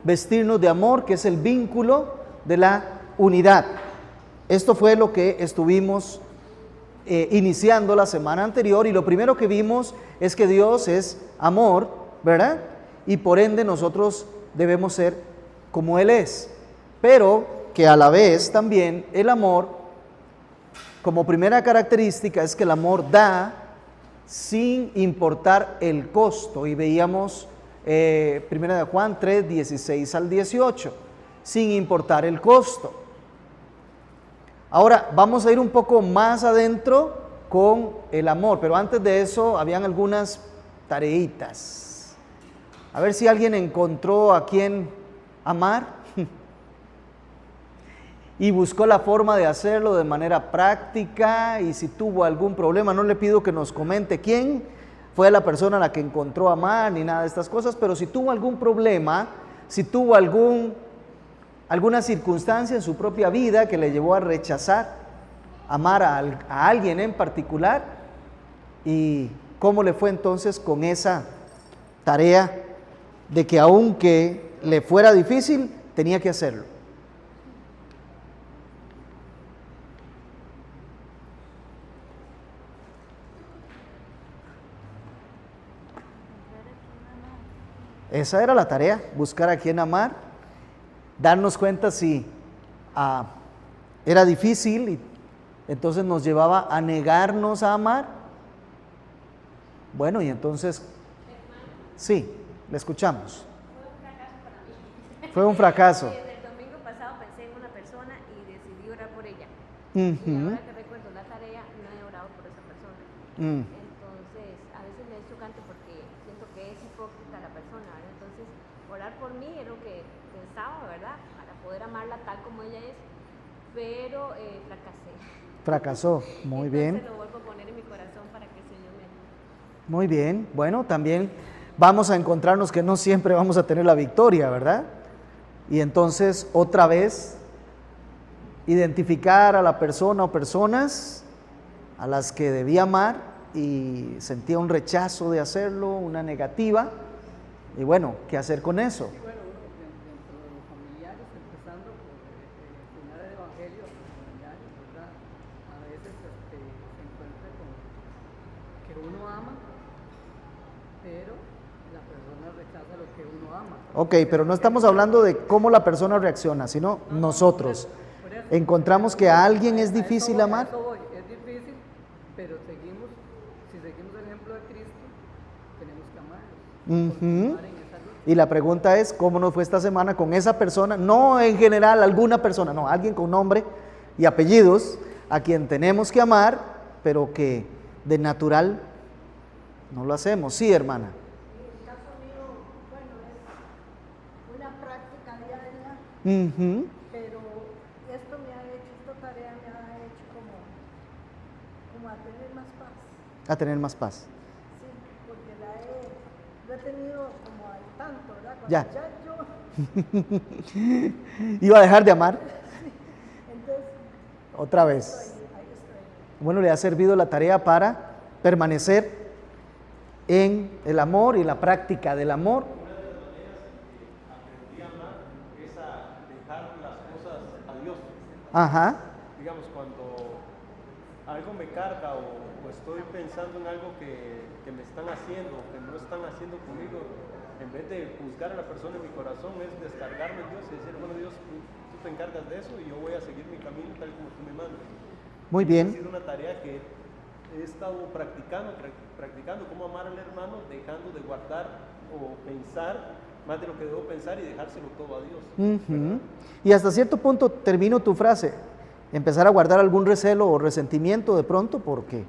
vestirnos de amor, que es el vínculo de la unidad. Esto fue lo que estuvimos iniciando la semana anterior, y lo primero que vimos es que Dios es amor, ¿verdad? Y por ende nosotros debemos ser como Él es, pero que a la vez también el amor, como primera característica, es que el amor da sin importar el costo, y veíamos 1 de Juan 3, 16 al 18, sin importar el costo. Ahora vamos a ir un poco más adentro con el amor, pero antes de eso habían algunas tareitas. A ver si alguien encontró a quién amar y buscó la forma de hacerlo de manera práctica, y si tuvo algún problema, no le pido que nos comente quién fue la persona a la que encontró amar ni nada de estas cosas, pero si tuvo algún problema, si tuvo alguna circunstancia en su propia vida que le llevó a rechazar amar a alguien en particular, y cómo le fue entonces con esa tarea de que aunque le fuera difícil, tenía que hacerlo. Esa era la tarea, buscar a quién amar, darnos cuenta si era difícil y entonces nos llevaba a negarnos a amar. Bueno, y entonces, sí, le escuchamos. Fue un fracaso. El domingo pasado pensé en una persona y decidí orar por ella. Uh-huh. Y ahora que recuerdo la tarea, no he orado por esa persona. Entonces, a veces me es chocante porque siento que es hipócrita la persona, ¿verdad? Entonces, orar por mí era lo que pensaba, ¿verdad? Para poder amarla tal como ella es, pero fracasé. Fracasó, muy bien. Entonces lo vuelvo a poner en mi corazón para que el Señor me ayude. Muy bien, bueno, también vamos a encontrarnos que no siempre vamos a tener la victoria, ¿verdad? Y entonces, otra vez, identificar a la persona o personas a las que debía amar y sentía un rechazo de hacerlo, una negativa, y bueno, ¿qué hacer con eso? Sí, bueno, uno dentro de los familiares, empezando por enseñar el evangelio a los familiares, ¿verdad? A veces se encuentra con que uno ama, pero la persona rechaza lo que uno ama. Ok, pero no estamos hablando de cómo la persona reacciona, sino nosotros. Por eso, Encontramos que a alguien es difícil amar. a eso voy, es difícil, pero si seguimos el ejemplo de Cristo, tenemos que amarlos. Continuar en esa lucha. Y la pregunta es, ¿cómo nos fue esta semana con esa persona? No en general alguna persona, no, alguien con nombre y apellidos a quien tenemos que amar, pero que de natural no lo hacemos. Sí, hermana. En el caso mío, bueno, es una práctica diaria, pero esta tarea me ha hecho como a tener más paz. A tener más paz. Sí, porque lo he tenido como al tanto, ¿verdad? Cuando Ya. yo, ¿Iba a dejar de amar? entonces, Otra vez. ahí estoy. Bueno, le ha servido la tarea para permanecer en el amor y la práctica del amor. Aprendí a amar es a dejar las cosas a Dios. Ajá. Digamos, cuando algo me carga o estoy pensando en algo que me están haciendo o que no están haciendo conmigo, en vez de juzgar a la persona en mi corazón, es descargarme en Dios y decir, bueno, Dios, tú te encargas de eso y yo voy a seguir mi camino tal como tú me mandas. Muy Ha bien. sido una tarea que he estado practicando cómo amar al hermano, dejando de guardar o pensar más de lo que debo pensar y dejárselo todo a Dios. Ujú. Y hasta cierto punto termino tu frase, empezar a guardar algún recelo o resentimiento de pronto porque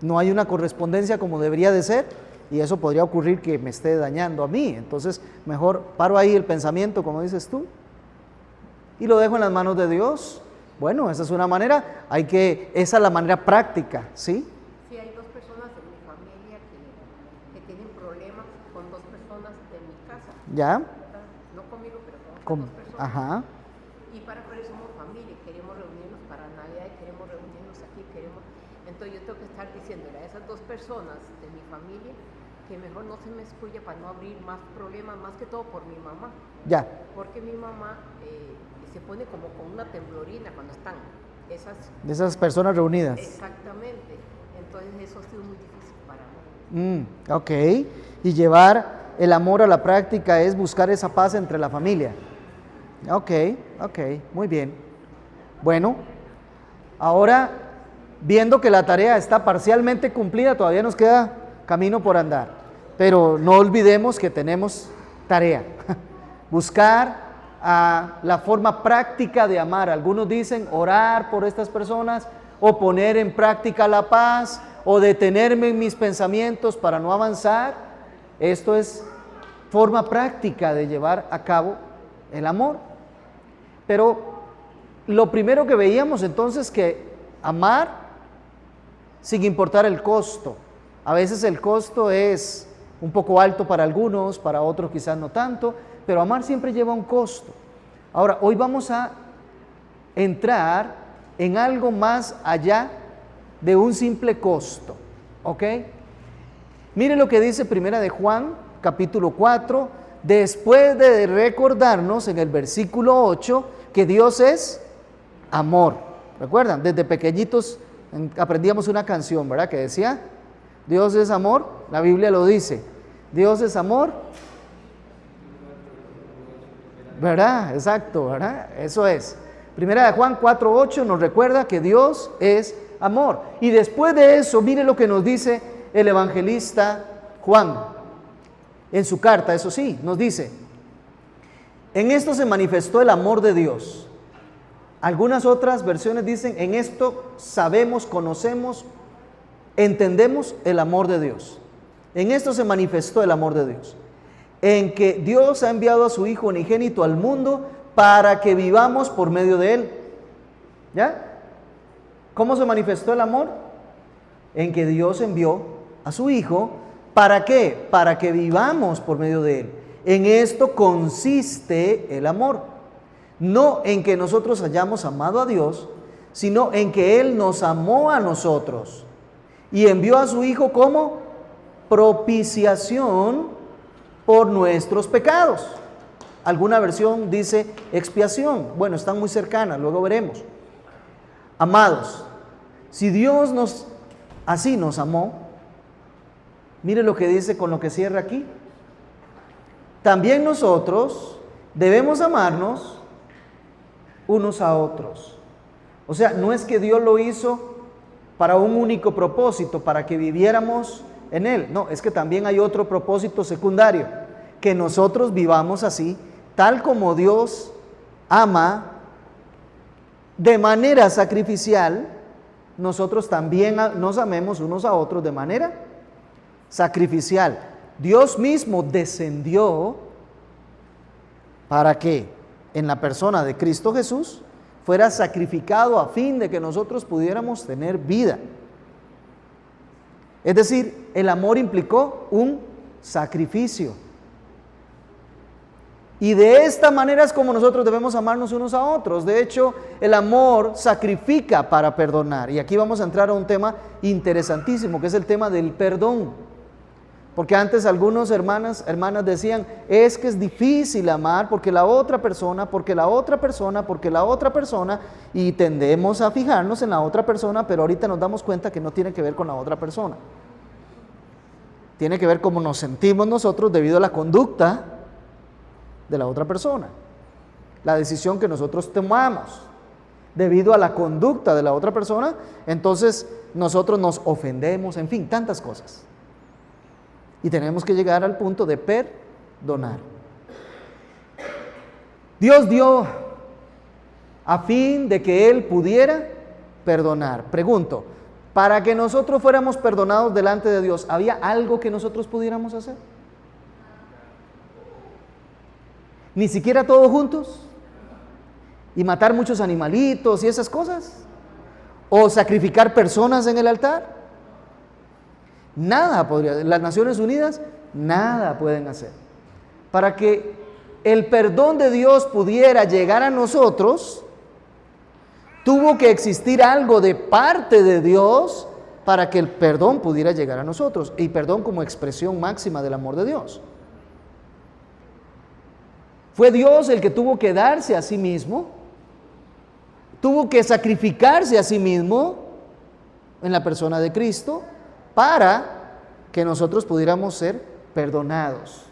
no hay una correspondencia como debería de ser, y eso podría ocurrir que me esté dañando a mí. Entonces mejor paro ahí el pensamiento, como dices tú, y lo dejo en las manos de Dios. Bueno, esa es una manera, esa es la manera práctica, ¿sí? Sí, hay dos personas en mi familia que tienen problemas con dos personas de mi casa, ¿Ya? ¿verdad? No conmigo, pero con otras Con- dos personas. Ajá. Y para eso somos familia, queremos reunirnos para Navidad y queremos reunirnos aquí, entonces yo tengo que estar diciéndole a esas dos personas de mi familia que mejor no se me excluya para no abrir más problemas, más que todo por mi mamá. Ya. Porque mi mamá se pone como con una temblorina cuando están esas... De esas personas reunidas. Exactamente. Entonces eso ha sido muy difícil para mí. Ok. Y llevar el amor a la práctica es buscar esa paz entre la familia. Ok, muy bien. Bueno, ahora viendo que la tarea está parcialmente cumplida, todavía nos queda camino por andar. Pero no olvidemos que tenemos tarea. Buscar la forma práctica de amar. Algunos dicen orar por estas personas o poner en práctica la paz o detenerme en mis pensamientos para no avanzar. Esto es forma práctica de llevar a cabo el amor. Pero lo primero que veíamos entonces que amar sin importar el costo. A veces el costo es un poco alto para algunos, para otros quizás no tanto, pero amar siempre lleva un costo. Ahora, hoy vamos a entrar en algo más allá de un simple costo, ¿ok? Mire lo que dice Primera de Juan, capítulo 4, después de recordarnos en el versículo 8 que Dios es amor. ¿Recuerdan? Desde pequeñitos aprendíamos una canción, ¿verdad? Que decía, Dios es amor, la Biblia lo dice, Dios es amor, ¿verdad? Exacto, ¿verdad? Eso es. Primera de Juan 4:8 nos recuerda que Dios es amor. Y después de eso, mire lo que nos dice el evangelista Juan en su carta, eso sí, nos dice, en esto se manifestó el amor de Dios. Algunas otras versiones dicen, en esto sabemos, conocemos, entendemos el amor de Dios. En esto se manifestó el amor de Dios, en que Dios ha enviado a su Hijo unigénito al mundo para que vivamos por medio de Él. ¿Ya? ¿Cómo se manifestó el amor? En que Dios envió a su Hijo, ¿para qué? Para que vivamos por medio de Él. En esto consiste el amor. No en que nosotros hayamos amado a Dios, sino en que Él nos amó a nosotros y envió a su Hijo como propiciación por nuestros pecados. Alguna versión dice expiación. Bueno, están muy cercanas, luego veremos. Amados, si Dios así nos amó, mire lo que dice con lo que cierra aquí. También nosotros debemos amarnos unos a otros. O sea, no es que Dios lo hizo para un único propósito, para que viviéramos en Él. No, es que también hay otro propósito secundario, que nosotros vivamos así, tal como Dios ama de manera sacrificial, nosotros también nos amemos unos a otros de manera sacrificial. Dios mismo descendió para que en la persona de Cristo Jesús fuera sacrificado a fin de que nosotros pudiéramos tener vida. Es decir, el amor implicó un sacrificio. Y de esta manera es como nosotros debemos amarnos unos a otros. De hecho, el amor sacrifica para perdonar. Y aquí vamos a entrar a un tema interesantísimo, que es el tema del perdón. Porque antes algunos hermanas decían, es que es difícil amar porque la otra persona, y tendemos a fijarnos en la otra persona, pero ahorita nos damos cuenta que no tiene que ver con la otra persona. Tiene que ver cómo nos sentimos nosotros debido a la conducta de la otra persona. La decisión que nosotros tomamos debido a la conducta de la otra persona, entonces nosotros nos ofendemos, en fin, tantas cosas. Y tenemos que llegar al punto de perdonar. Dios dio a fin de que Él pudiera perdonar. Pregunto, para que nosotros fuéramos perdonados delante de Dios, ¿había algo que nosotros pudiéramos hacer? Ni siquiera todos juntos. Y matar muchos animalitos y esas cosas. O sacrificar personas en el altar. Nada podría, las Naciones Unidas, nada pueden hacer. Para que el perdón de Dios pudiera llegar a nosotros, tuvo que existir algo de parte de Dios para que el perdón pudiera llegar a nosotros, y perdón como expresión máxima del amor de Dios. Fue Dios el que tuvo que darse a sí mismo, tuvo que sacrificarse a sí mismo en la persona de Cristo para que nosotros pudiéramos ser perdonados.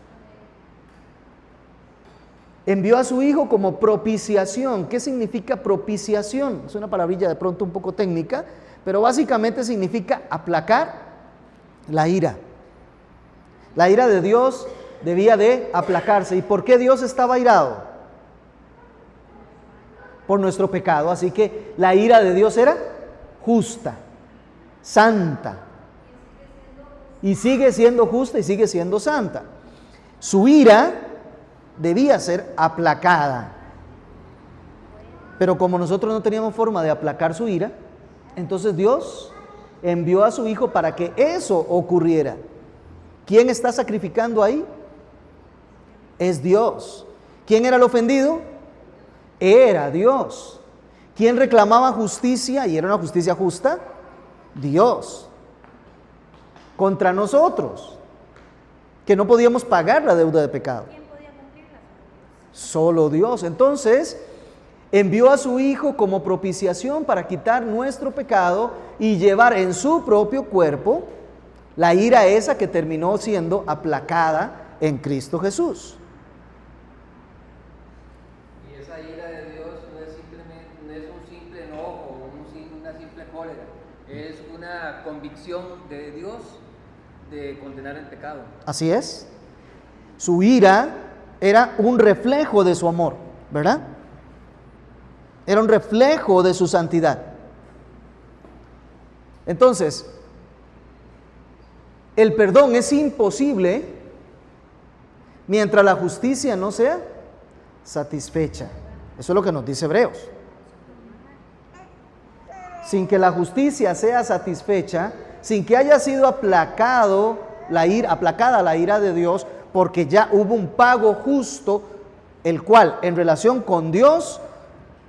Envió a su Hijo como propiciación. ¿Qué significa propiciación? Es una palabrilla de pronto un poco técnica, pero básicamente significa aplacar la ira. La ira de Dios debía de aplacarse. ¿Y por qué Dios estaba airado? Por nuestro pecado. Así que la ira de Dios era justa, santa. Y sigue siendo justa y sigue siendo santa. Su ira debía ser aplacada. Pero como nosotros no teníamos forma de aplacar su ira, entonces Dios envió a su Hijo para que eso ocurriera. ¿Quién está sacrificando ahí? Es Dios. ¿Quién era el ofendido? Era Dios. ¿Quién reclamaba justicia y era una justicia justa? Dios. Contra nosotros, que no podíamos pagar la deuda de pecado. Solo Dios. Entonces, envió a su Hijo como propiciación para quitar nuestro pecado y llevar en su propio cuerpo la ira esa que terminó siendo aplacada en Cristo Jesús. Y esa ira de Dios no es un simple enojo o una simple cólera, es una convicción de Dios de condenar el pecado. Así es. Su ira era un reflejo de su amor, ¿verdad? Era un reflejo de su santidad. Entonces, el perdón es imposible mientras la justicia no sea satisfecha. Eso es lo que nos dice Hebreos. Sin que la justicia sea satisfecha, sin que haya sido aplacada la ira de Dios, porque ya hubo un pago justo, el cual en relación con Dios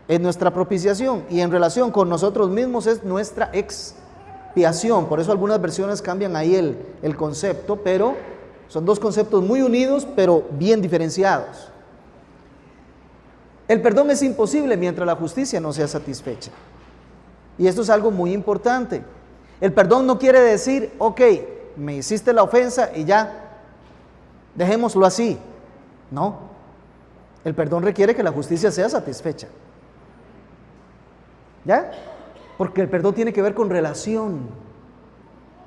es nuestra propiciación y en relación con nosotros mismos es nuestra expiación. Por eso algunas versiones cambian ahí el concepto, pero son dos conceptos muy unidos, pero bien diferenciados. El perdón es imposible mientras la justicia no sea satisfecha. Y esto es algo muy importante. El perdón no quiere decir, ok, me hiciste la ofensa y ya, dejémoslo así. No. El perdón requiere que la justicia sea satisfecha. ¿Ya? Porque el perdón tiene que ver con relación.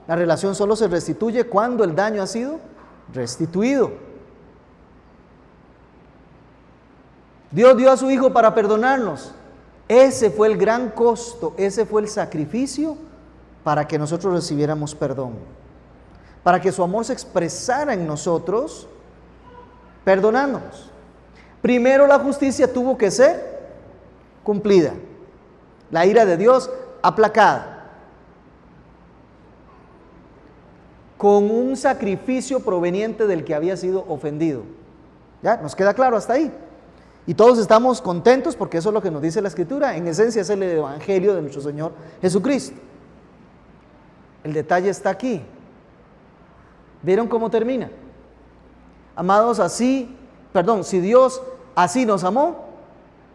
La relación solo se restituye cuando el daño ha sido restituido. Dios dio a su Hijo para perdonarnos. Ese fue el gran costo, ese fue el sacrificio para que nosotros recibiéramos perdón. Para que su amor se expresara en nosotros, perdonándonos. Primero la justicia tuvo que ser cumplida. La ira de Dios aplacada. Con un sacrificio proveniente del que había sido ofendido. ¿Ya? ¿Nos queda claro hasta ahí? Y todos estamos contentos porque eso es lo que nos dice la Escritura. En esencia es el Evangelio de nuestro Señor Jesucristo. El detalle está aquí. ¿Vieron cómo termina? Amados, si Dios así nos amó,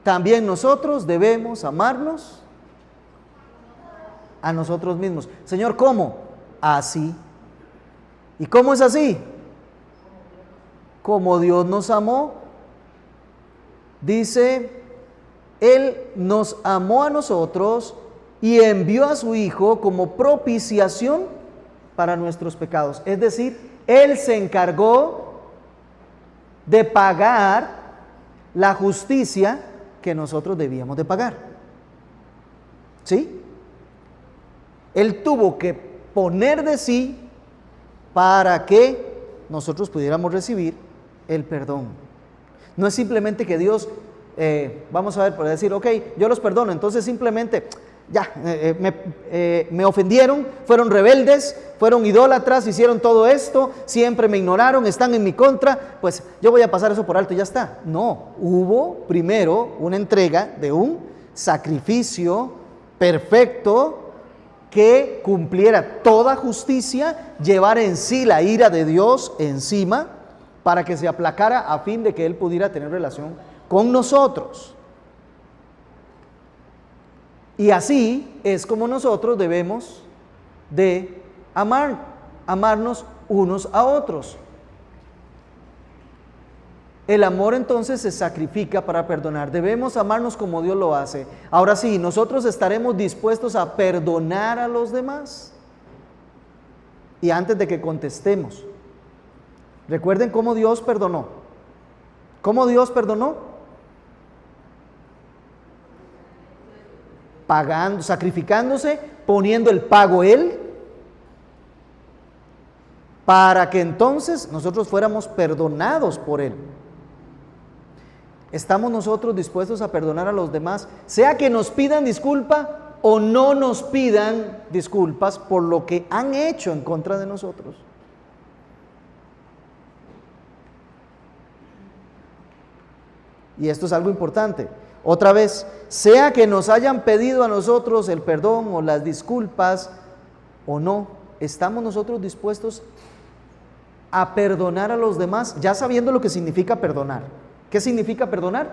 también nosotros debemos amarnos a nosotros mismos. Señor, ¿cómo? Así. ¿Y cómo es así? Como Dios nos amó. Dice, Él nos amó a nosotros y envió a su Hijo como propiciación para nuestros pecados. Es decir, Él se encargó de pagar la justicia que nosotros debíamos de pagar. ¿Sí? Él tuvo que poner de sí para que nosotros pudiéramos recibir el perdón. No es simplemente que Dios, vamos a ver, por decir, ok, yo los perdono, entonces simplemente, ya, me ofendieron, fueron rebeldes, fueron idólatras, hicieron todo esto, siempre me ignoraron, están en mi contra, pues yo voy a pasar eso por alto y ya está. No, hubo primero una entrega de un sacrificio perfecto que cumpliera toda justicia, llevar en sí la ira de Dios encima, para que se aplacara a fin de que Él pudiera tener relación con nosotros. Y así es como nosotros debemos de amarnos unos a otros. El amor entonces se sacrifica para perdonar. Debemos amarnos como Dios lo hace. Ahora sí, nosotros estaremos dispuestos a perdonar a los demás. Y antes de que contestemos, recuerden cómo Dios perdonó. ¿Cómo Dios perdonó? Pagando, sacrificándose, poniendo el pago Él, para que entonces nosotros fuéramos perdonados por Él. ¿Estamos nosotros dispuestos a perdonar a los demás? Sea que nos pidan disculpa o no nos pidan disculpas por lo que han hecho en contra de nosotros. Y esto es algo importante. Otra vez, sea que nos hayan pedido a nosotros el perdón o las disculpas o no, ¿estamos nosotros dispuestos a perdonar a los demás, ya sabiendo lo que significa perdonar? ¿Qué significa perdonar?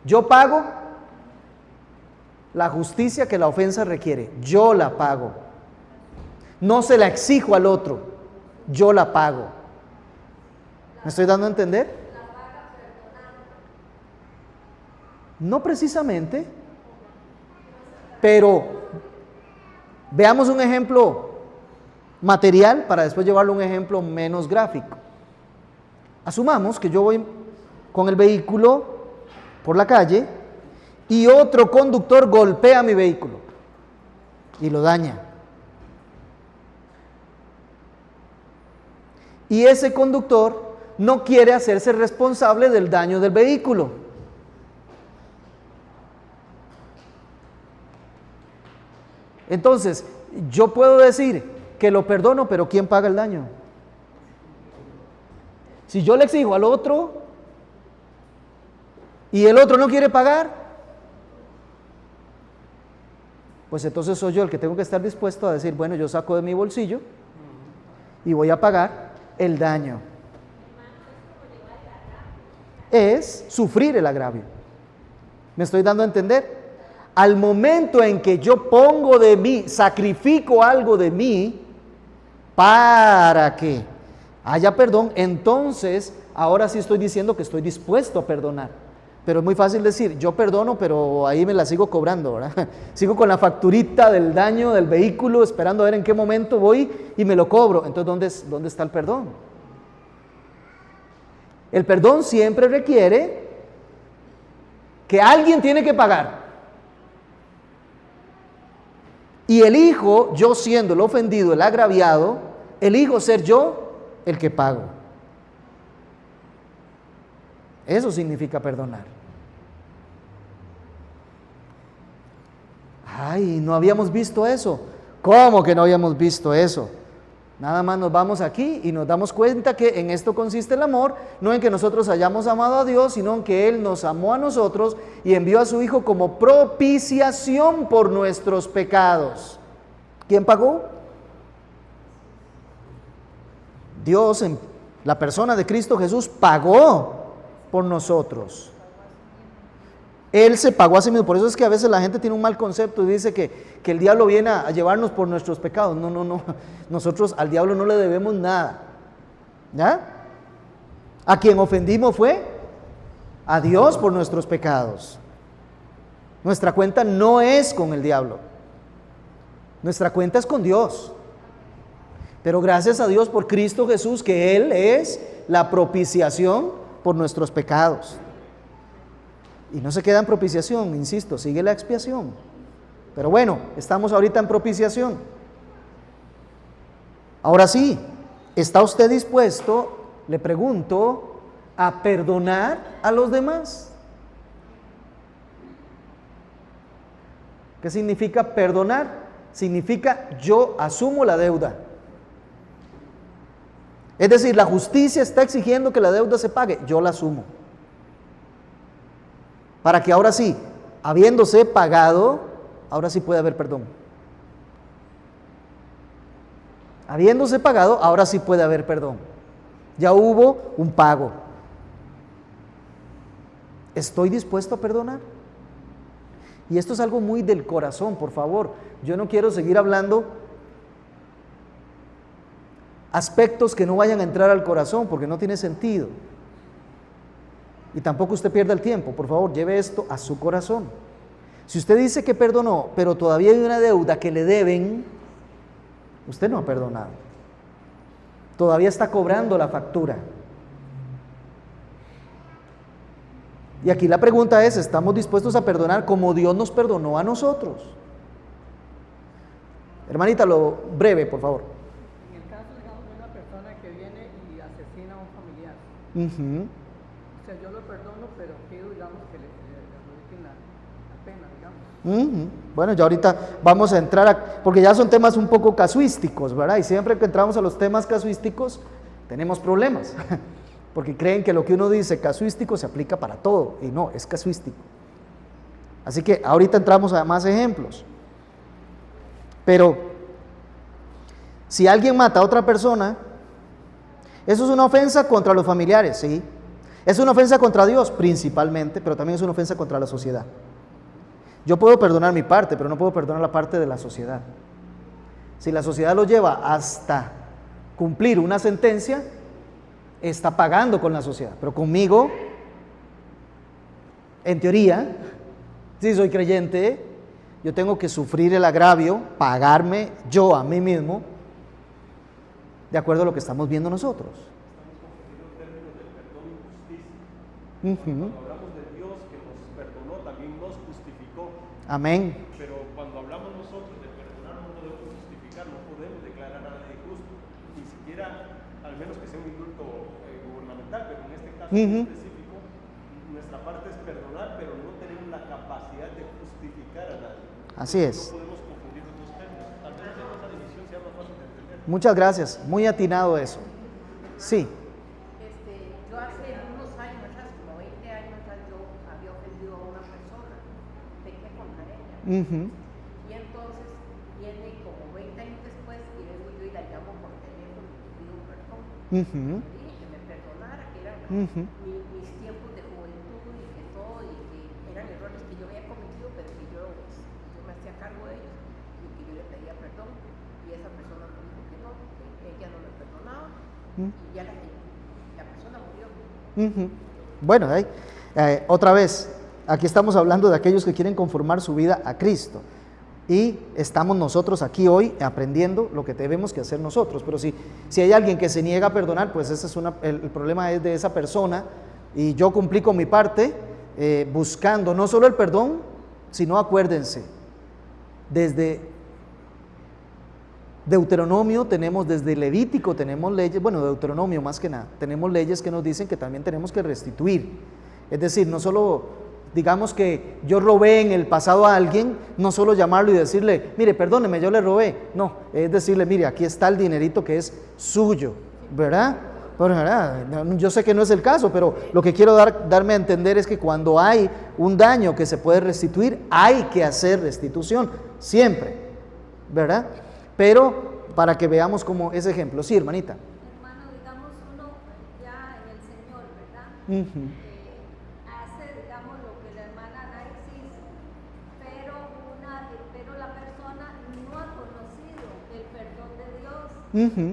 Yo pago la justicia que la ofensa requiere, yo la pago. No se la exijo al otro, yo la pago. ¿Me estoy dando a entender? No precisamente, pero veamos un ejemplo material para después llevarlo a un ejemplo menos gráfico. Asumamos que yo voy con el vehículo por la calle y otro conductor golpea mi vehículo y lo daña. Y ese conductor no quiere hacerse responsable del daño del vehículo. Entonces, yo puedo decir que lo perdono, pero ¿quién paga el daño? Si yo le exijo al otro y el otro no quiere pagar, pues entonces soy yo el que tengo que estar dispuesto a decir, bueno, yo saco de mi bolsillo y voy a pagar el daño. Es sufrir el agravio. ¿Me estoy dando a entender? Al momento en que yo pongo de mí, sacrifico algo de mí para que haya perdón, entonces ahora sí estoy diciendo que estoy dispuesto a perdonar. Pero es muy fácil decir, yo perdono, pero ahí me la sigo cobrando, ¿verdad? Sigo con la facturita del daño del vehículo, esperando a ver en qué momento voy y me lo cobro. Entonces, ¿dónde está el perdón? El perdón siempre requiere que alguien tiene que pagar. Y elijo, yo siendo el ofendido, el agraviado, elijo ser yo el que pago. Eso significa perdonar. Ay, no habíamos visto eso. ¿Cómo que no habíamos visto eso? Nada más nos vamos aquí y nos damos cuenta que en esto consiste el amor, no en que nosotros hayamos amado a Dios, sino en que Él nos amó a nosotros y envió a su Hijo como propiciación por nuestros pecados. ¿Quién pagó? Dios, en la persona de Cristo Jesús, pagó por nosotros. Él se pagó a sí mismo. Por eso es que a veces la gente tiene un mal concepto y dice que el diablo viene a llevarnos por nuestros pecados. No. Nosotros al diablo no le debemos nada. ¿Ya? A quien ofendimos fue a Dios por nuestros pecados. Nuestra cuenta no es con el diablo. Nuestra cuenta es con Dios. Pero gracias a Dios por Cristo Jesús, que Él es la propiciación por nuestros pecados. Y no se queda en propiciación, insisto, sigue la expiación. Pero bueno, estamos ahorita en propiciación. Ahora sí, ¿está usted dispuesto, le pregunto, a perdonar a los demás? ¿Qué significa perdonar? Significa yo asumo la deuda. Es decir, la justicia está exigiendo que la deuda se pague, yo la asumo. Para que ahora sí, habiéndose pagado, ahora sí puede haber perdón. Habiéndose pagado, ahora sí puede haber perdón. Ya hubo un pago. ¿Estoy dispuesto a perdonar? Y esto es algo muy del corazón, por favor. Yo no quiero seguir hablando aspectos que no vayan a entrar al corazón, porque no tiene sentido. Y tampoco usted pierda el tiempo. Por favor, lleve esto a su corazón. Si usted dice que perdonó, pero todavía hay una deuda que le deben, usted no ha perdonado. Todavía está cobrando la factura. Y aquí la pregunta es, ¿estamos dispuestos a perdonar como Dios nos perdonó a nosotros? Hermanita, lo breve, por favor. En el caso, digamos, de una persona que viene y asesina a un familiar, o sea, yo lo perdono, pero pido, digamos, que le radiquen la pena, digamos. Bueno, ya ahorita vamos a entrar, porque ya son temas un poco casuísticos, ¿verdad? Y siempre que entramos a los temas casuísticos, tenemos problemas, porque creen que lo que uno dice casuístico se aplica para todo, y no, es casuístico. Así que ahorita entramos a más ejemplos. Pero, si alguien mata a otra persona, eso es una ofensa contra los familiares, ¿sí? Es una ofensa contra Dios, principalmente, pero también es una ofensa contra la sociedad. Yo puedo perdonar mi parte, pero no puedo perdonar la parte de la sociedad. Si la sociedad lo lleva hasta cumplir una sentencia, está pagando con la sociedad. Pero conmigo, en teoría, si soy creyente, yo tengo que sufrir el agravio, pagarme yo a mí mismo, de acuerdo a lo que estamos viendo nosotros. Cuando hablamos de Dios que nos perdonó, también nos justificó. Amén. Pero cuando hablamos nosotros de perdonar, no podemos justificar, no podemos declarar a nadie justo, ni siquiera, al menos que sea un indulto gubernamental, pero en este caso específico, nuestra parte es perdonar, pero no tenemos la capacidad de justificar a nadie. Así es. No podemos confundir los dos términos. Tal vez esa división sea más fácil de entender. Muchas gracias, muy atinado eso. Sí. Yo hace unos años atrás, como 20 años atrás, yo había ofendido a una persona, pequé contra ella. Y entonces viene como 20 años después y vengo yo y la llamo por teléfono y pido perdón. Dije que me perdonara, que eran mis tiempos de juventud y que todo, y que eran errores que yo había cometido, pero que yo me hacía cargo de ellos y que yo le pedía perdón. Y esa persona me dijo que no, que ella no me perdonaba y ya la persona murió. Bueno, otra vez, aquí estamos hablando de aquellos que quieren conformar su vida a Cristo. Y estamos nosotros aquí hoy aprendiendo lo que debemos que hacer nosotros. Pero si hay alguien que se niega a perdonar, pues ese es el problema es de esa persona. Y yo cumplí con mi parte, buscando no solo el perdón, sino acuérdense, desde Deuteronomio tenemos, desde Levítico tenemos leyes, bueno, Deuteronomio más que nada, tenemos leyes que nos dicen que también tenemos que restituir. Es decir, no solo, digamos que yo robé en el pasado a alguien, no solo llamarlo y decirle, mire, perdóneme, yo le robé. No, es decirle, mire, aquí está el dinerito que es suyo, ¿verdad? Bueno, ¿verdad? Yo sé que no es el caso, pero lo que quiero darme a entender es que cuando hay un daño que se puede restituir, hay que hacer restitución, siempre, ¿verdad? Pero para que veamos como ese ejemplo. Sí, hermanita. Hermano, digamos uno ya en el Señor, ¿verdad? Hace, digamos, lo que la hermana Daisy hizo, pero la persona no ha conocido el perdón de Dios,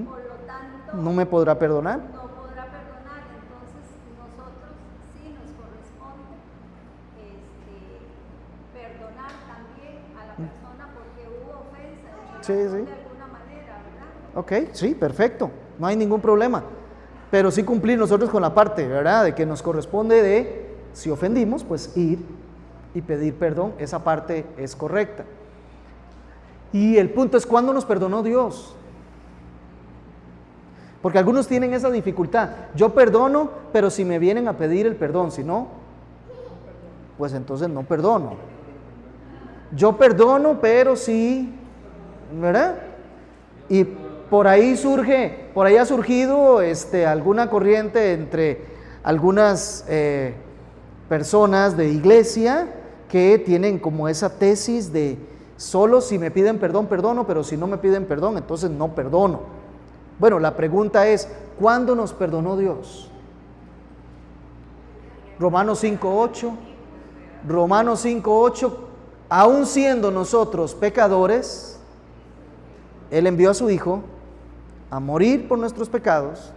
por lo tanto ¿No me podrá perdonar? no podrá perdonar. Entonces nosotros sí nos corresponde perdonar también a la persona porque hubo ofensa Sí. de alguna manera, ¿verdad? Ok, sí, perfecto, no hay ningún problema. Pero sí cumplir nosotros con la parte, ¿verdad? De que nos corresponde de, si ofendimos, pues ir y pedir perdón, esa parte es correcta. Y el punto es, ¿cuándo nos perdonó Dios? Porque algunos tienen esa dificultad. Yo perdono, pero si me vienen a pedir el perdón, si no, pues entonces no perdono. Yo perdono, pero sí, ¿verdad? Y por ahí ha surgido alguna corriente entre algunas personas de iglesia que tienen como esa tesis de solo si me piden perdón, perdono, pero si no me piden perdón, entonces no perdono. Bueno, la pregunta es, ¿cuándo nos perdonó Dios? Romanos 5:8. Romanos 5:8, aun siendo nosotros pecadores, Él envió a su Hijo a morir por nuestros pecados,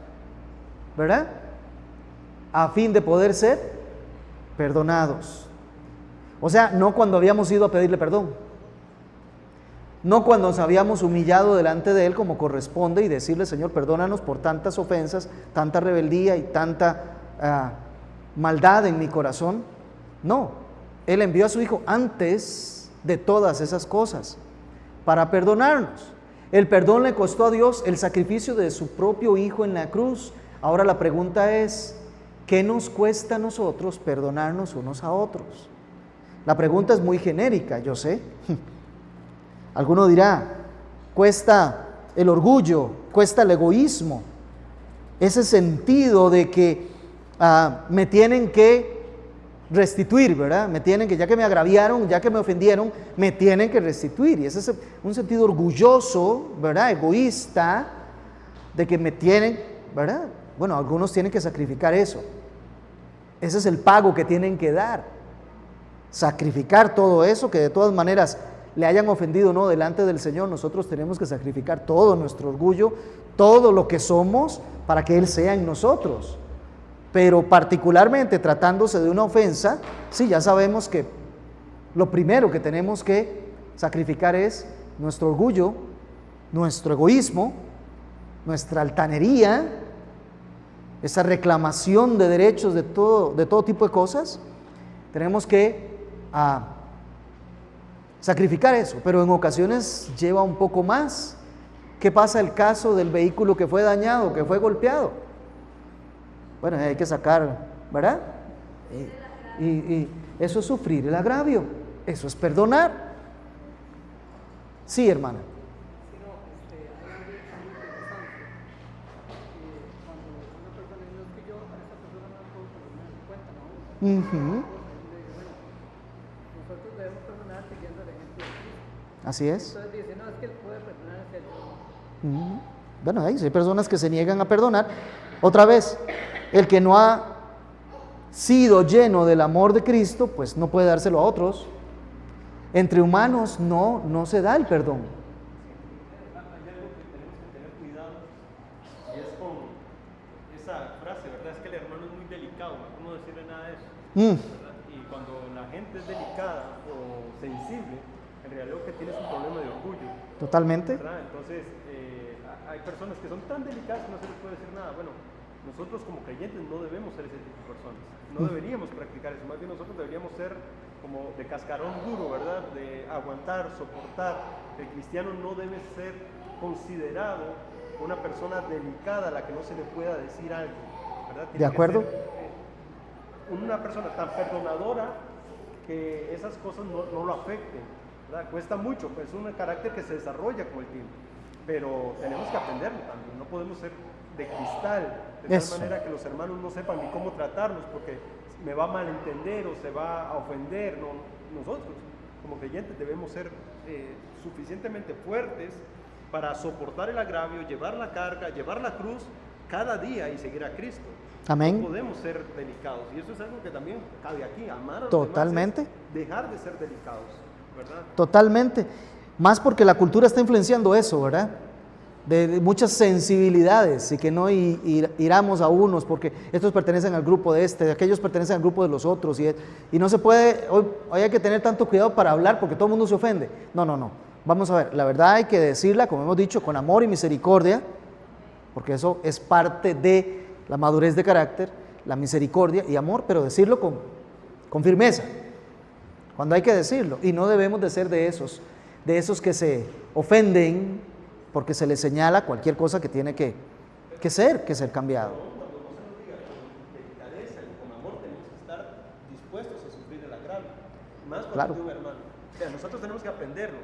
¿verdad? A fin de poder ser perdonados. O sea, no cuando habíamos ido a pedirle perdón, no cuando nos habíamos humillado delante de Él como corresponde y decirle, Señor, perdónanos por tantas ofensas, tanta rebeldía y tanta maldad en mi corazón. No, Él envió a su Hijo antes de todas esas cosas para perdonarnos. El perdón le costó a Dios el sacrificio de su propio Hijo en la cruz. Ahora la pregunta es, ¿qué nos cuesta a nosotros perdonarnos unos a otros? La pregunta es muy genérica, yo sé. Alguno dirá, cuesta el orgullo, cuesta el egoísmo, ese sentido de que me tienen que restituir, ¿verdad? Me tienen que, ya que me agraviaron, ya que me ofendieron, me tienen que restituir. Y ese es un sentido orgulloso, ¿verdad? Egoísta, de que me tienen, ¿verdad? Bueno, algunos tienen que sacrificar eso. Ese es el pago que tienen que dar. Sacrificar todo eso, que de todas maneras le hayan ofendido o no delante del Señor, nosotros tenemos que sacrificar todo nuestro orgullo, todo lo que somos, para que Él sea en nosotros. Pero particularmente tratándose de una ofensa, sí, ya sabemos que lo primero que tenemos que sacrificar es nuestro orgullo, nuestro egoísmo, nuestra altanería, esa reclamación de derechos de todo tipo de cosas. Tenemos que sacrificar eso, pero en ocasiones lleva un poco más. ¿Qué pasa el caso del vehículo que fue dañado, que fue golpeado? Bueno, hay que sacar, ¿verdad? Y eso es sufrir el agravio, eso es perdonar. Sí, hermana. Sí, no, hay algo muy interesante. Cuando una persona dice, es que yo a esa persona no la puedo perdonar, cuentan a uno. Uh-huh. Bueno, nosotros debemos perdonar siguiendo el ejemplo de Cristo. Así es. Entonces dice, no, es que él puede perdonar hacia yo. Bueno, hay personas que se niegan a perdonar. Otra vez, el que no ha sido lleno del amor de Cristo, pues no puede dárselo a otros. Entre humanos no se da el perdón. Hay algo que tenemos que tener cuidado y es con esa frase, ¿verdad? Es que el hermano es muy delicado, no decirle nada de eso. ¿Verdad? Y cuando la gente es delicada o sensible, en realidad lo que tiene es un problema de orgullo. Totalmente. ¿Verdad? Entonces, hay personas que son tan delicadas que no se les puede decir nada. Bueno, nosotros como creyentes no debemos ser ese tipo de personas. No deberíamos practicar eso. Más bien nosotros deberíamos ser como de cascarón duro, ¿verdad? De aguantar, soportar. El cristiano no debe ser considerado una persona delicada a la que no se le pueda decir algo, ¿verdad? Tiene ¿De acuerdo? que ser, una persona tan perdonadora que esas cosas no lo afecten, ¿verdad? Cuesta mucho, pues es un carácter que se desarrolla con el tiempo, pero tenemos que aprenderlo también. No podemos ser de cristal, de tal manera que los hermanos no sepan ni cómo tratarnos, porque me va a malentender o se va a ofender. No, nosotros como creyentes debemos ser suficientemente fuertes para soportar el agravio, llevar la carga, llevar la cruz cada día y seguir a Cristo. Amén. No podemos ser delicados, y eso es algo que también cabe aquí, amar a los Totalmente. demás es dejar de ser delicados, ¿verdad? Totalmente. Más porque la cultura está influenciando eso, ¿verdad? De muchas sensibilidades y que no iramos a unos porque estos pertenecen al grupo de este, aquellos pertenecen al grupo de los otros y no se puede, hoy hay que tener tanto cuidado para hablar porque todo el mundo se ofende. No. Vamos a ver, la verdad hay que decirla, como hemos dicho, con amor y misericordia, porque eso es parte de la madurez de carácter, la misericordia y amor, pero decirlo con firmeza, cuando hay que decirlo, y no debemos de ser de esos que se ofenden porque se les señala cualquier cosa que tiene que ser cambiado. Cuando no se nos diga con delicadeza y con amor, tenemos que estar dispuestos a sufrir el agravio, más cuando es de un hermano. O sea, nosotros tenemos que aprenderlo,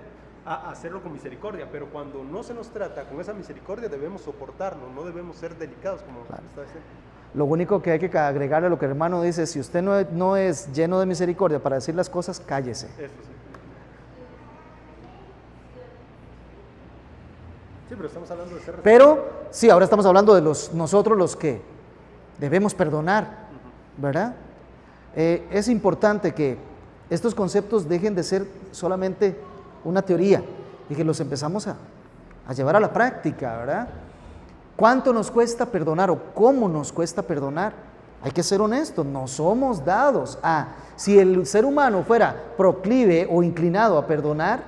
a hacerlo con misericordia, pero cuando no se nos trata con esa misericordia debemos soportarlo, no debemos ser delicados como está diciendo. Lo único que hay que agregarle a lo que el hermano dice, si usted no es lleno de misericordia para decir las cosas, cállese. Eso sí. Sí, pero estamos hablando de ser Pero sí, ahora estamos hablando de nosotros los que debemos perdonar, ¿verdad? Es importante que estos conceptos dejen de ser solamente una teoría y que los empezamos a llevar a la práctica, ¿verdad? ¿Cuánto nos cuesta perdonar o cómo nos cuesta perdonar? Hay que ser honestos, no somos dados a, si el ser humano fuera proclive o inclinado a perdonar,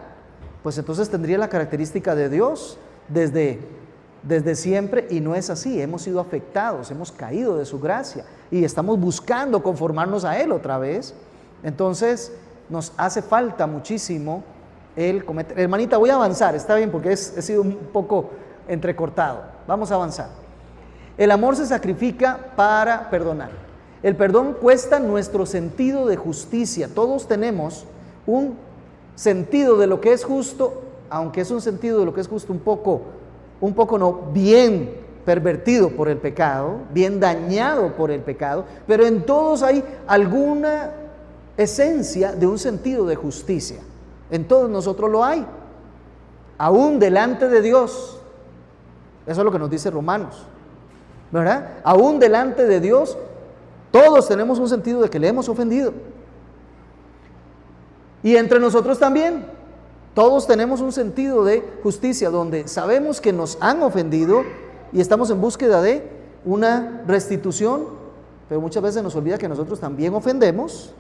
pues entonces tendría la característica de Dios desde siempre, y no es así. Hemos sido afectados, hemos caído de su gracia y estamos buscando conformarnos a Él otra vez. Entonces nos hace falta muchísimo el cometer. Hermanita, voy a avanzar, está bien, porque he sido un poco entrecortado. Vamos a avanzar. El amor se sacrifica para perdonar. El perdón cuesta nuestro sentido de justicia. Todos tenemos un sentido de lo que es justo, aunque es un sentido de lo que es justo un poco no, bien pervertido por el pecado, bien dañado por el pecado, pero en todos hay alguna esencia de un sentido de justicia. En todos nosotros lo hay, aún delante de Dios. Eso es lo que nos dice Romanos, ¿verdad? Aún delante de Dios, todos tenemos un sentido de que le hemos ofendido. Y entre nosotros también, todos tenemos un sentido de justicia, donde sabemos que nos han ofendido y estamos en búsqueda de una restitución, pero muchas veces nos olvida que nosotros también ofendemos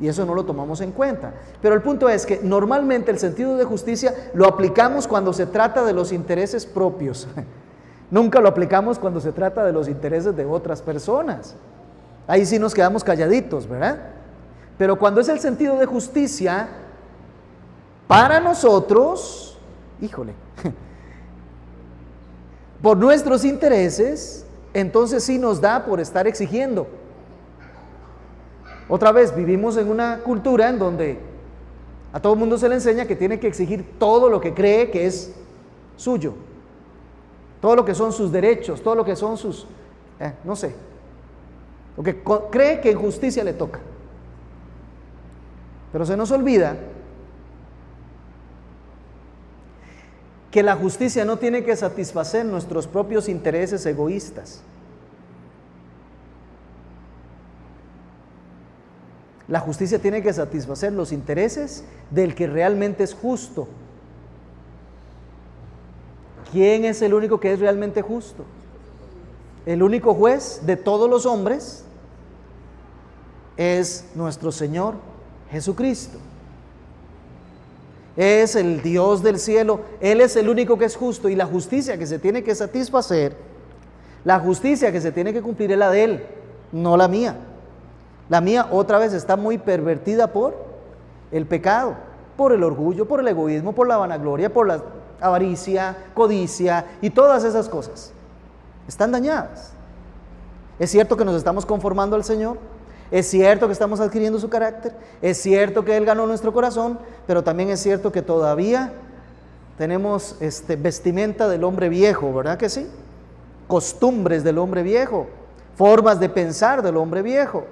y eso no lo tomamos en cuenta. Pero el punto es que normalmente el sentido de justicia lo aplicamos cuando se trata de los intereses propios. Nunca lo aplicamos cuando se trata de los intereses de otras personas. Ahí sí nos quedamos calladitos, ¿verdad? Pero cuando es el sentido de justicia para nosotros, híjole, por nuestros intereses, entonces sí nos da por estar exigiendo. Otra vez, vivimos en una cultura en donde a todo el mundo se le enseña que tiene que exigir todo lo que cree que es suyo, todo lo que son sus derechos, todo lo que son sus, no sé, lo que cree que en justicia le toca. Pero se nos olvida que la justicia no tiene que satisfacer nuestros propios intereses egoístas. La justicia tiene que satisfacer los intereses del que realmente es justo. ¿Quién es el único que es realmente justo? El único juez de todos los hombres es nuestro Señor Jesucristo. Es el Dios del cielo, Él es el único que es justo, y la justicia que se tiene que satisfacer, la justicia que se tiene que cumplir es la de Él, no la mía. La mía otra vez está muy pervertida por el pecado, por el orgullo, por el egoísmo, por la vanagloria, por la avaricia, codicia y todas esas cosas. Están dañadas. Es cierto que nos estamos conformando al Señor, es cierto que estamos adquiriendo su carácter, es cierto que Él ganó nuestro corazón, pero también es cierto que todavía tenemos vestimenta del hombre viejo, ¿verdad que sí? Costumbres del hombre viejo, formas de pensar del hombre viejo.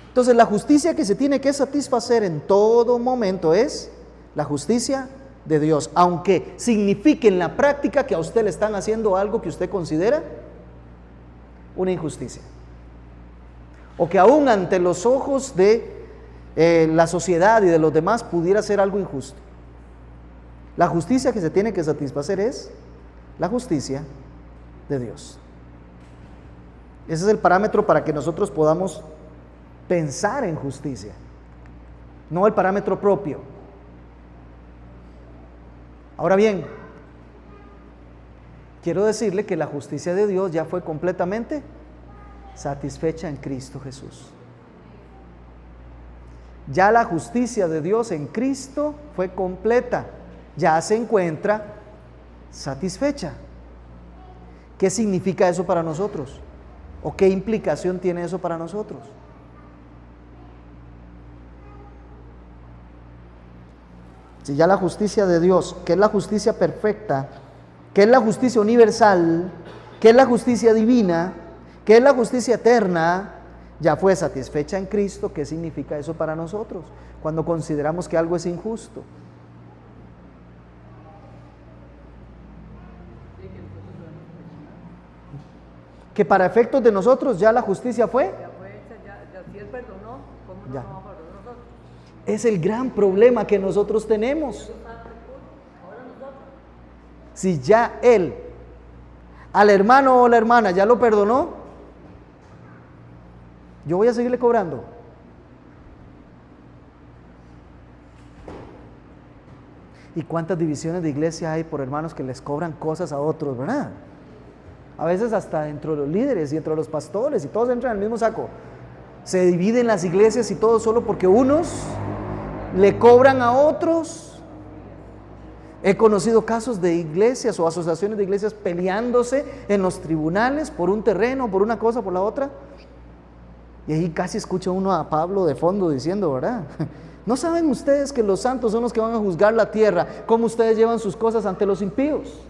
Entonces la justicia que se tiene que satisfacer en todo momento es la justicia de Dios, aunque signifique en la práctica que a usted le están haciendo algo que usted considera una injusticia, o que aún ante los ojos de la sociedad y de los demás pudiera ser algo injusto. La justicia que se tiene que satisfacer es la justicia de Dios. Ese es el parámetro para que nosotros podamos pensar en justicia, no el parámetro propio. Ahora bien, quiero decirle que la justicia de Dios ya fue completamente satisfecha en Cristo Jesús. Ya la justicia de Dios en Cristo fue completa, ya se encuentra satisfecha. ¿Qué significa eso para nosotros? ¿O qué implicación tiene eso para nosotros? Si ya la justicia de Dios, que es la justicia perfecta, que es la justicia universal, que es la justicia divina, que es la justicia eterna, ya fue satisfecha en Cristo, ¿qué significa eso para nosotros? Cuando consideramos que algo es injusto. que para efectos de nosotros ya la justicia fue. Ya fue hecha, ya si Él perdonó, ¿cómo no Ya. nos va a perdonar nosotros? Es el gran problema que nosotros tenemos. Si ya Él, al hermano o la hermana, ya lo perdonó, yo voy a seguirle cobrando. ¿Y cuántas divisiones de iglesia hay por hermanos que les cobran cosas a otros, verdad? A veces hasta dentro de los líderes y entre los pastores, y todos entran en el mismo saco. Se dividen las iglesias y todo solo porque unos le cobran a otros. He conocido casos de iglesias o asociaciones de iglesias peleándose en los tribunales por un terreno, por una cosa, por la otra. Y ahí casi escucha uno a Pablo de fondo diciendo, ¿verdad? ¿No saben ustedes que los santos son los que van a juzgar la tierra? ¿Cómo ustedes llevan sus cosas ante los impíos?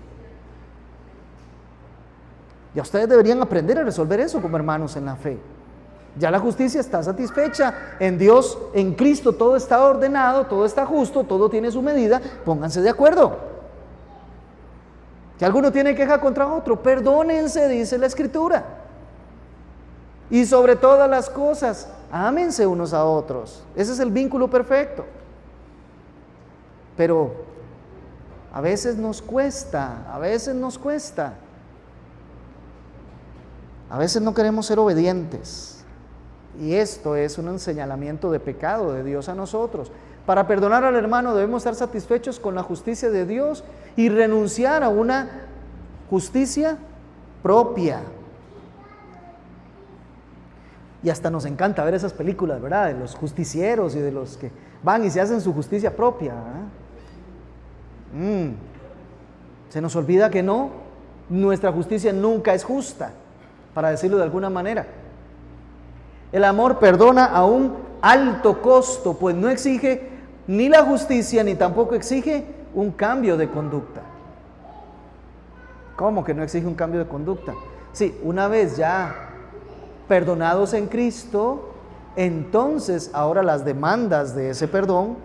Ya ustedes deberían aprender a resolver eso como hermanos en la fe. Ya la justicia está satisfecha en Dios, en Cristo todo está ordenado, todo está justo, todo tiene su medida. Pónganse de acuerdo. Que alguno tiene queja contra otro, perdónense, dice la Escritura. Y sobre todas las cosas, ámense unos a otros. Ese es el vínculo perfecto. Pero a veces nos cuesta, a veces no queremos ser obedientes. Y esto es un señalamiento de pecado de Dios a nosotros. Para perdonar al hermano debemos estar satisfechos con la justicia de Dios y renunciar a una justicia propia. Y hasta nos encanta ver esas películas, ¿verdad? De los justicieros y de los que van y se hacen su justicia propia, ¿verdad? Se nos olvida que no, nuestra justicia nunca es justa, para decirlo de alguna manera. El amor perdona a un alto costo, pues no exige ni la justicia ni tampoco exige un cambio de conducta. ¿Cómo que no exige un cambio de conducta? Sí, una vez ya perdonados en Cristo, entonces ahora las demandas de ese perdón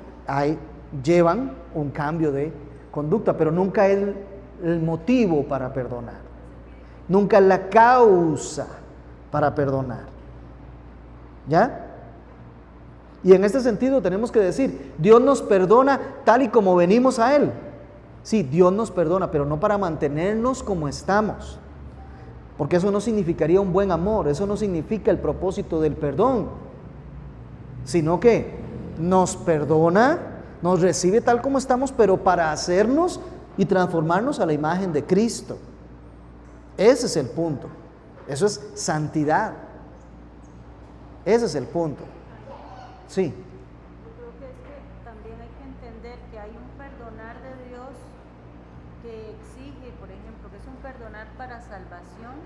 llevan un cambio de conducta, pero nunca el motivo para perdonar, nunca la causa para perdonar. ¿Ya? Y en este sentido tenemos que decir, Dios nos perdona tal y como venimos a Él. Sí, Dios nos perdona, pero no para mantenernos como estamos, porque eso no significaría un buen amor, eso no significa el propósito del perdón, sino que nos perdona, nos recibe tal como estamos, pero para hacernos y transformarnos a la imagen de Cristo. Ese es el punto, eso es santidad. Ese es el punto. Sí. Yo creo que es que también hay que entender que hay un perdonar de Dios que exige, por ejemplo, que es un perdonar para salvación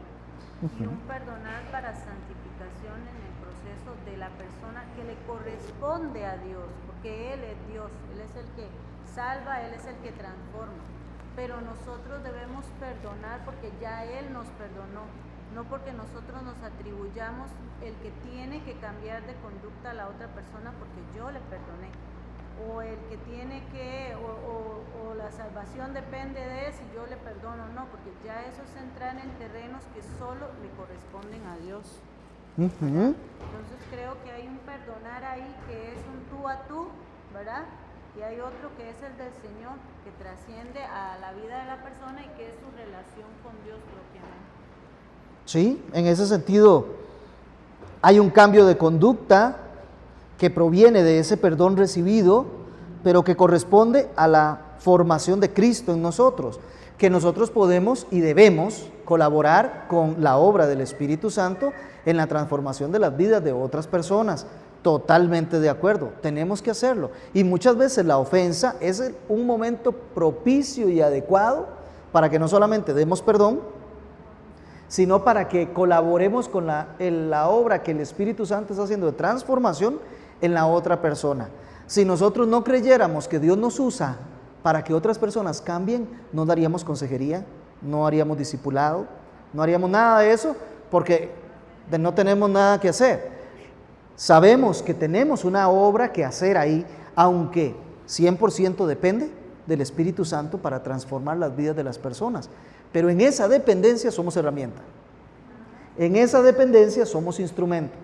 y un perdonar para santificación en el proceso de la persona que le corresponde a Dios, porque Él es Dios, Él es el que salva, Él es el que transforma. Pero nosotros debemos perdonar porque ya Él nos perdonó. No porque nosotros nos atribuyamos el que tiene que cambiar de conducta a la otra persona porque yo le perdoné, o el que tiene que, o la salvación depende de si yo le perdono o no, porque ya eso es entrar en terrenos que solo le corresponden a Dios. Entonces creo que hay un perdonar ahí que es un tú a tú, ¿verdad? Y hay otro que es el del Señor, que trasciende a la vida de la persona y que es su relación con Dios propiamente. Sí, en ese sentido hay un cambio de conducta que proviene de ese perdón recibido, pero que corresponde a la formación de Cristo en nosotros, que nosotros podemos y debemos colaborar con la obra del Espíritu Santo en la transformación de las vidas de otras personas. Totalmente de acuerdo, tenemos que hacerlo. Y muchas veces la ofensa es un momento propicio y adecuado para que no solamente demos perdón, sino para que colaboremos con la obra que el Espíritu Santo está haciendo de transformación en la otra persona. Si nosotros no creyéramos que Dios nos usa para que otras personas cambien, no daríamos consejería, no haríamos discipulado, no haríamos nada de eso, porque no tenemos nada que hacer. Sabemos que tenemos una obra que hacer ahí, aunque 100% depende del Espíritu Santo para transformar las vidas de las personas. Pero en esa dependencia somos herramienta. En esa dependencia somos instrumento.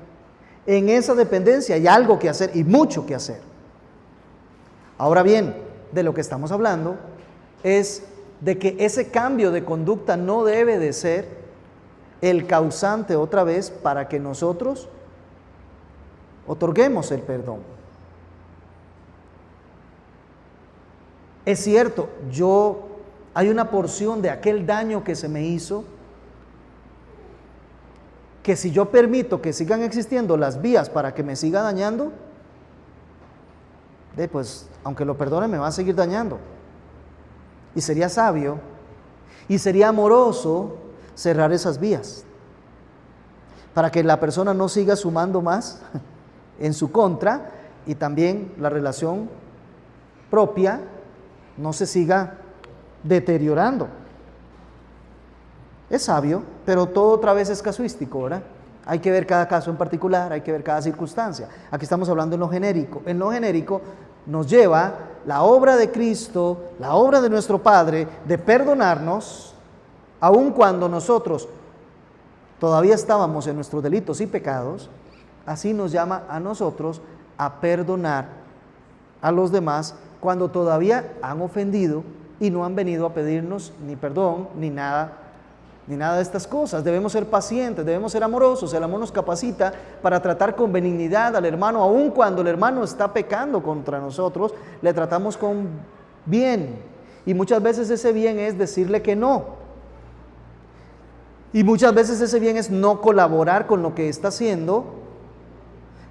En esa dependencia hay algo que hacer y mucho que hacer. Ahora bien, de lo que estamos hablando es de que ese cambio de conducta no debe de ser el causante otra vez para que nosotros otorguemos el perdón. Es cierto, hay una porción de aquel daño que se me hizo, que si yo permito que sigan existiendo las vías para que me siga dañando, pues aunque lo perdone me va a seguir dañando. Y sería sabio y sería amoroso cerrar esas vías para que la persona no siga sumando más en su contra y también la relación propia no se siga deteriorando. Es sabio, pero todo otra vez es casuístico, ¿verdad? Hay que ver cada caso en particular, hay que ver cada circunstancia. Aquí estamos hablando en lo genérico. En lo genérico nos lleva la obra de Cristo, la obra de nuestro Padre, de perdonarnos, aun cuando nosotros todavía estábamos en nuestros delitos y pecados. Así nos llama a nosotros a perdonar a los demás cuando todavía han ofendido y no han venido a pedirnos ni perdón ni nada de estas cosas. Debemos ser pacientes, debemos ser amorosos. El amor nos capacita para tratar con benignidad al hermano, aun cuando el hermano está pecando contra nosotros, le tratamos con bien. Y muchas veces ese bien es decirle que no. Y muchas veces ese bien es no colaborar con lo que está haciendo.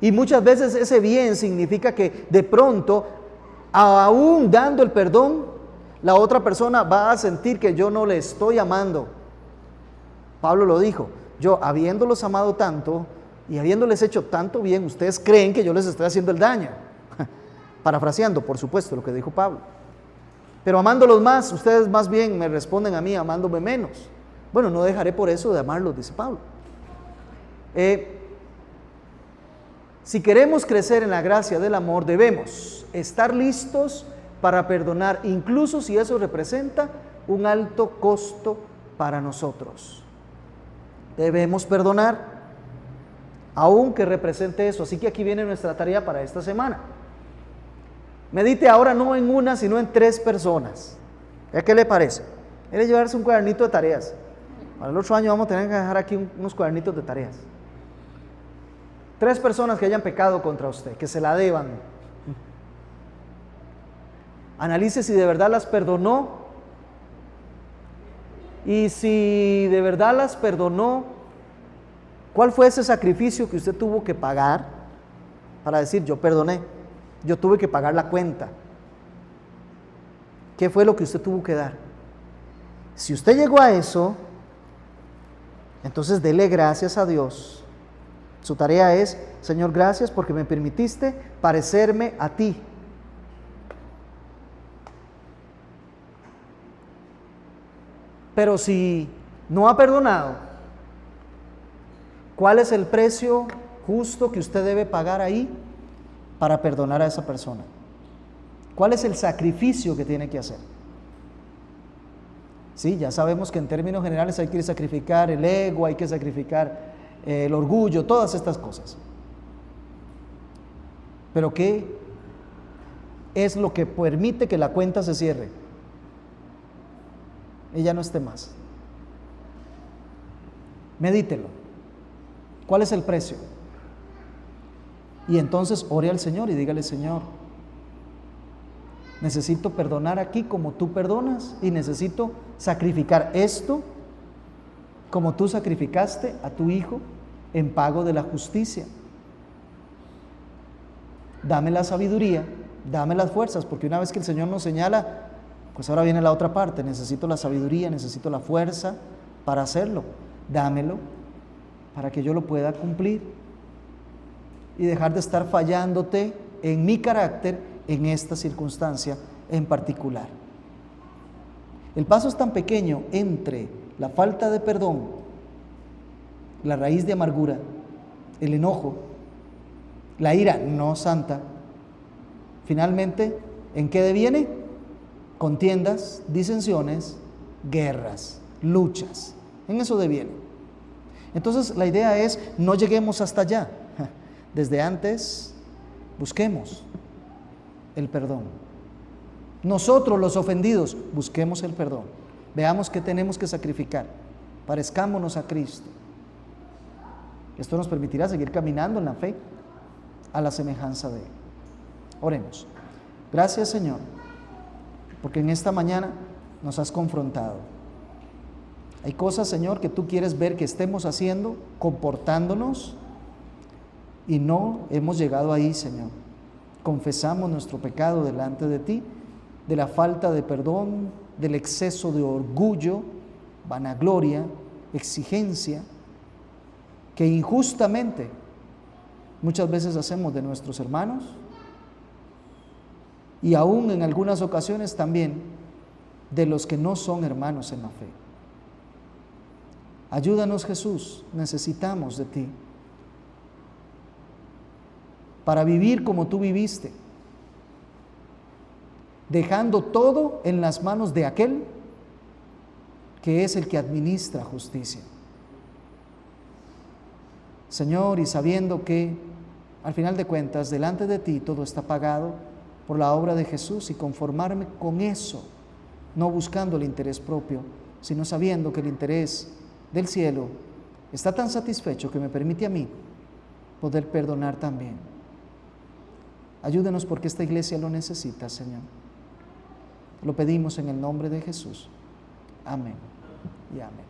Y muchas veces ese bien significa que de pronto, aún dando el perdón, la otra persona va a sentir que yo no le estoy amando. Pablo lo dijo: yo habiéndolos amado tanto y habiéndoles hecho tanto bien, ustedes creen que yo les estoy haciendo el daño. Parafraseando, por supuesto, lo que dijo Pablo. Pero amándolos más, ustedes más bien me responden a mí amándome menos. Bueno, no dejaré por eso de amarlos, dice Pablo. Si queremos crecer en la gracia del amor, debemos estar listos para perdonar, incluso si eso representa un alto costo para nosotros. Debemos perdonar, aunque represente eso. Así que aquí viene nuestra tarea para esta semana. Medite ahora no en una, sino en 3 personas. ¿Qué le parece? Debe llevarse un cuadernito de tareas. Para el otro año vamos a tener que dejar aquí unos cuadernitos de tareas. 3 personas que hayan pecado contra usted, que se la deban. Analice si de verdad las perdonó. Y si de verdad las perdonó, ¿cuál fue ese sacrificio que usted tuvo que pagar para decir yo perdoné? Yo tuve que pagar la cuenta. ¿Qué fue lo que usted tuvo que dar? Si usted llegó a eso, entonces dele gracias a Dios. Su tarea es: Señor, gracias porque me permitiste parecerme a ti. Pero si no ha perdonado, ¿cuál es el precio justo que usted debe pagar ahí para perdonar a esa persona? ¿Cuál es el sacrificio que tiene que hacer? Sí, ya sabemos que en términos generales hay que sacrificar el ego, hay que sacrificar el orgullo, todas estas cosas. Pero ¿qué es lo que permite que la cuenta se cierre y ya no esté más? Medítelo. ¿Cuál es el precio? Y entonces ore al Señor y dígale: Señor, necesito perdonar aquí como tú perdonas, y necesito sacrificar esto como tú sacrificaste a tu Hijo en pago de la justicia. Dame la sabiduría, dame las fuerzas, porque una vez que el Señor nos señala, pues ahora viene la otra parte: necesito la sabiduría, necesito la fuerza para hacerlo. Dámelo para que yo lo pueda cumplir y dejar de estar fallándote en mi carácter en esta circunstancia en particular. El paso es tan pequeño entre la falta de perdón, la raíz de amargura, el enojo, la ira no santa. Finalmente, ¿en qué deviene? Contiendas, disensiones, guerras, luchas. En eso deviene. Entonces la idea es, no lleguemos hasta allá. Desde antes, busquemos el perdón. Nosotros los ofendidos, busquemos el perdón. Veamos qué tenemos que sacrificar. Parezcámonos a Cristo. Esto nos permitirá seguir caminando en la fe a la semejanza de Él. Oremos. Gracias, Señor, porque en esta mañana nos has confrontado. Hay cosas, Señor, que tú quieres ver que estemos haciendo, comportándonos, y no hemos llegado ahí, Señor. Confesamos nuestro pecado delante de ti, de la falta de perdón, del exceso de orgullo, vanagloria, exigencia, que injustamente muchas veces hacemos de nuestros hermanos, y aún en algunas ocasiones también de los que no son hermanos en la fe. Ayúdanos, Jesús, necesitamos de ti para vivir como tú viviste, dejando todo en las manos de aquel que es el que administra justicia. Señor, y sabiendo que al final de cuentas delante de ti todo está pagado por la obra de Jesús, y conformarme con eso, no buscando el interés propio, sino sabiendo que el interés del cielo está tan satisfecho que me permite a mí poder perdonar también. Ayúdenos porque esta iglesia lo necesita, Señor. Lo pedimos en el nombre de Jesús. Amén y amén.